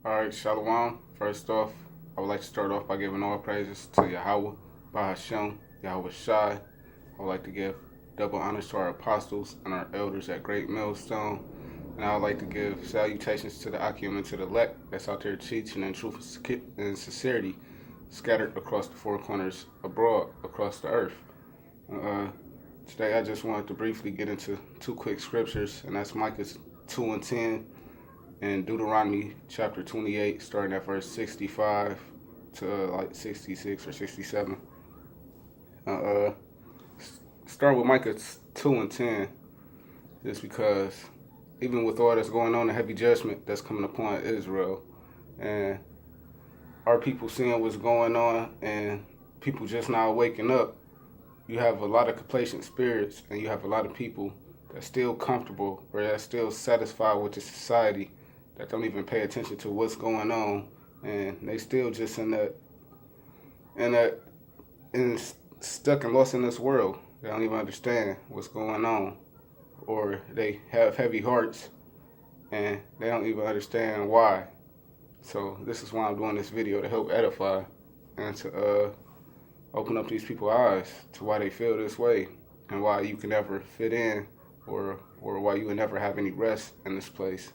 Alright, Shalom. First off, I would like to start off by giving all praises to Yahweh, Bahashem, Yahweh Shai. I would like to give double honors to our apostles and our elders at Great Millstone. And I would like to give salutations to the Akim and to the elect that's out there teaching in truth and sincerity, scattered across the four corners abroad, across the earth. Today I just wanted to briefly get into two quick scriptures, and that's Micah 2 and 10 and Deuteronomy chapter 28, starting at verse 65 to like 66 or 67. Starting with Micah 2 and 10, just because even with all that's going on, the heavy judgment that's coming upon Israel, and our people seeing what's going on, and people just now waking up, you have a lot of complacent spirits, and you have a lot of people that's still comfortable or that's still satisfied with the society, that don't even pay attention to what's going on, and they still just stuck and lost in this world. They don't even understand what's going on, or they have heavy hearts and they don't even understand why. So this is why I'm doing this video, to help edify and to open up these people's eyes to why they feel this way, and why you can never fit in, or why you will never have any rest in this place.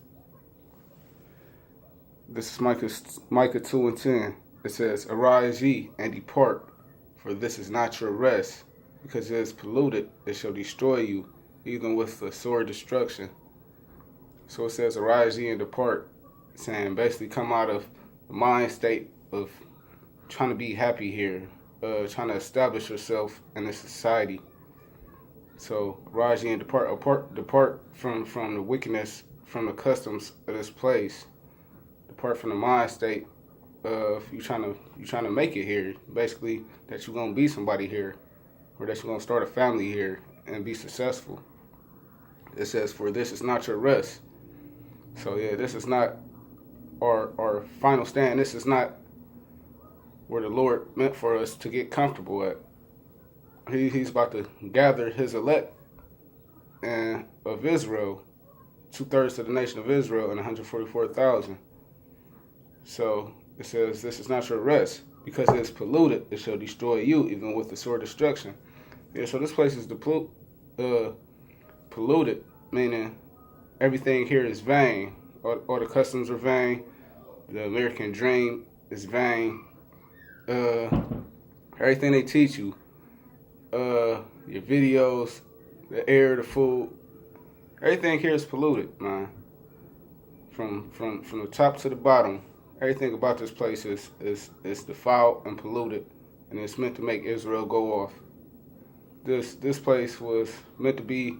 This is Micah 2 and 10. It says, "Arise ye and depart, for this is not your rest, because it is polluted, it shall destroy you, even with the sword destruction." So it says, arise ye and depart, saying basically come out of the mind state of trying to be happy here, trying to establish yourself in this society. So arise ye and depart from the wickedness, from the customs of this place. Depart from the mind state of you trying to make it here. Basically, that you're gonna be somebody here, or that you're gonna start a family here and be successful. It says, "For this is not your rest." So yeah, this is not our final stand. This is not where the Lord meant for us to get comfortable at. He's about to gather his elect and of Israel, 2/3 of the nation of Israel, and 144,000. So it says, "This is not your rest, because it is polluted, it shall destroy you, even with the sword destruction." Yeah, so this place is polluted, meaning everything here is vain. All the customs are vain. The American dream is vain. Everything they teach you, your videos, the air, the food, everything here is polluted, man. From the top to the bottom, everything about this place is defiled and polluted, and it's meant to make Israel go off. This place was meant to be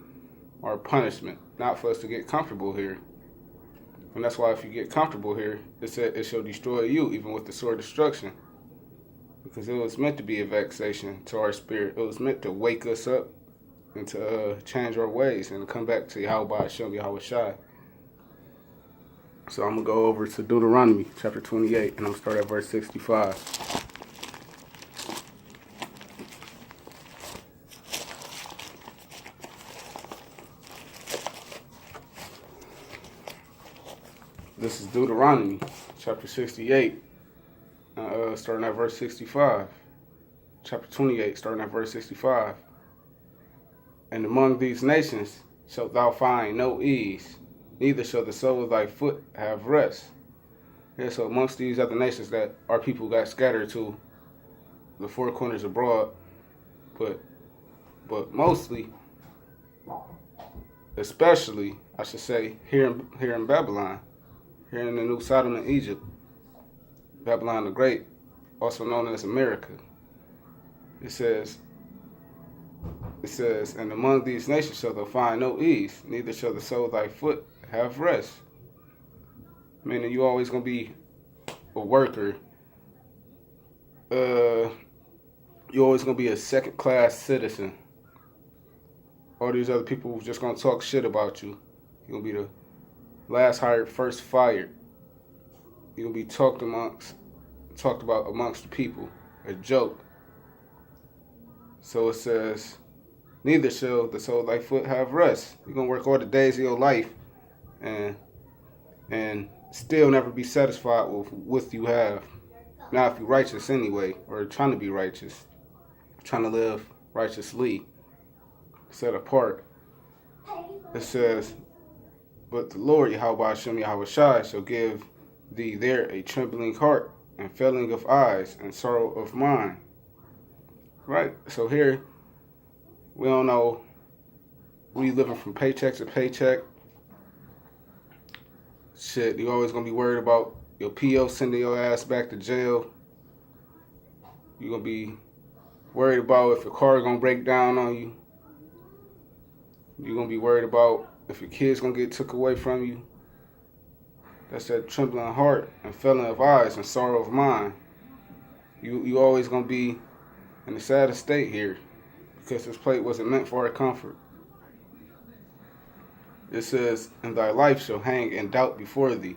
our punishment, not for us to get comfortable here. And that's why if you get comfortable here, it said it shall destroy you, even with the sword destruction. Because it was meant to be a vexation to our spirit. It was meant to wake us up and to change our ways and come back to Yahweh Hashem, Yahweh Shai. So I'm going to go over to Deuteronomy chapter 28, and I'm going to start at verse 65. This is Deuteronomy chapter 68, starting at verse 65. Chapter 28, starting at verse 65. "And among these nations shalt thou find no ease, neither shall the sole of thy foot have rest." Yeah, so amongst these other nations that our people got scattered to the four corners abroad, but mostly, especially, I should say, here in Babylon, here in the New Sodom and Egypt, Babylon the Great, also known as America. It says, "And among these nations shall thou find no ease, neither shall the sole of thy foot have rest." Meaning you always gonna be a worker. You always gonna be a second-class citizen. All these other people just gonna talk shit about you. You're gonna be the last hired, first fired. You're gonna be talked about amongst the people, a joke. So it says, "Neither shall the sole of thy foot have rest." You're gonna work all the days of your life, and still never be satisfied with what you have. Now, if you're righteous anyway, or trying to be righteous, trying to live righteously, set apart, it says, but the Lord, Yahweh Hashem Yahweh Shai, shall give thee there a trembling heart, and failing of eyes, and sorrow of mind. Right? So here, we don't know, we living from paycheck to paycheck. Shit, you always gonna be worried about your PO sending your ass back to jail. You're gonna be worried about if your car gonna break down on you. You're gonna be worried about if your kids gonna get took away from you. That's that trembling heart and failing of eyes and sorrow of mind. You always gonna be in the saddest state here because this plate wasn't meant for our comfort. It says, and thy life shall hang in doubt before thee,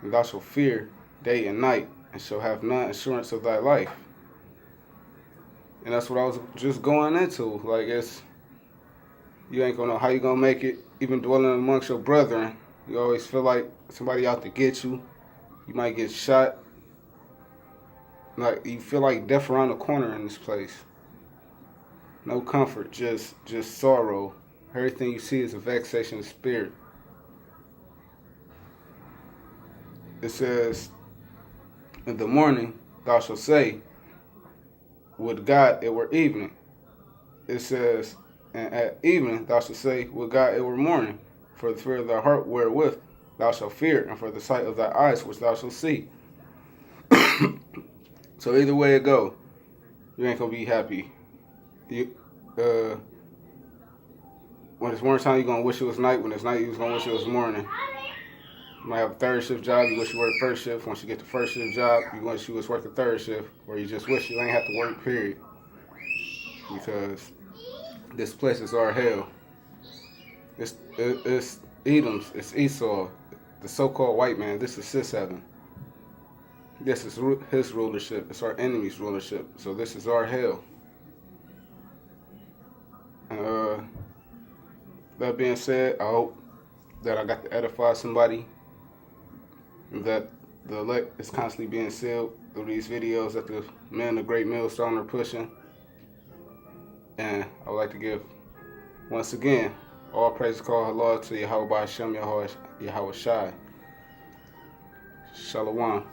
and thou shalt fear day and night, and shall have none assurance of thy life. And that's what I was just going into. Like, you ain't gonna know how you gonna make it, even dwelling amongst your brethren. You always feel like somebody out to get you. You might get shot. Like, you feel like death around the corner in this place. No comfort, just sorrow. Everything you see is a vexation of spirit. It says, in the morning thou shalt say, would God it were evening. It says, and at evening thou shalt say, would God it were morning. For the fear of thy heart wherewith thou shalt fear, and for the sight of thy eyes which thou shalt see. So either way it go, you ain't gonna be happy. When it's morning time, you're going to wish it was night. When it's night, you're going to wish it was morning. You might have a third shift job. You wish you worked first shift. Once you get the first shift job, you wish you was working third shift. Or you just wish you ain't have to work, period. Because this place is our hell. It's Edom's. It's Esau. The so-called white man. This is his heaven. This is his rulership. It's our enemy's rulership. So this is our hell. That being said, I hope that I got to edify somebody, and that the elect is constantly being sealed through these videos that the men of Great Millstone are pushing. And I would like to give, once again, all praise call halal to Yahweh Hashem Yahweh Shai. Shalom.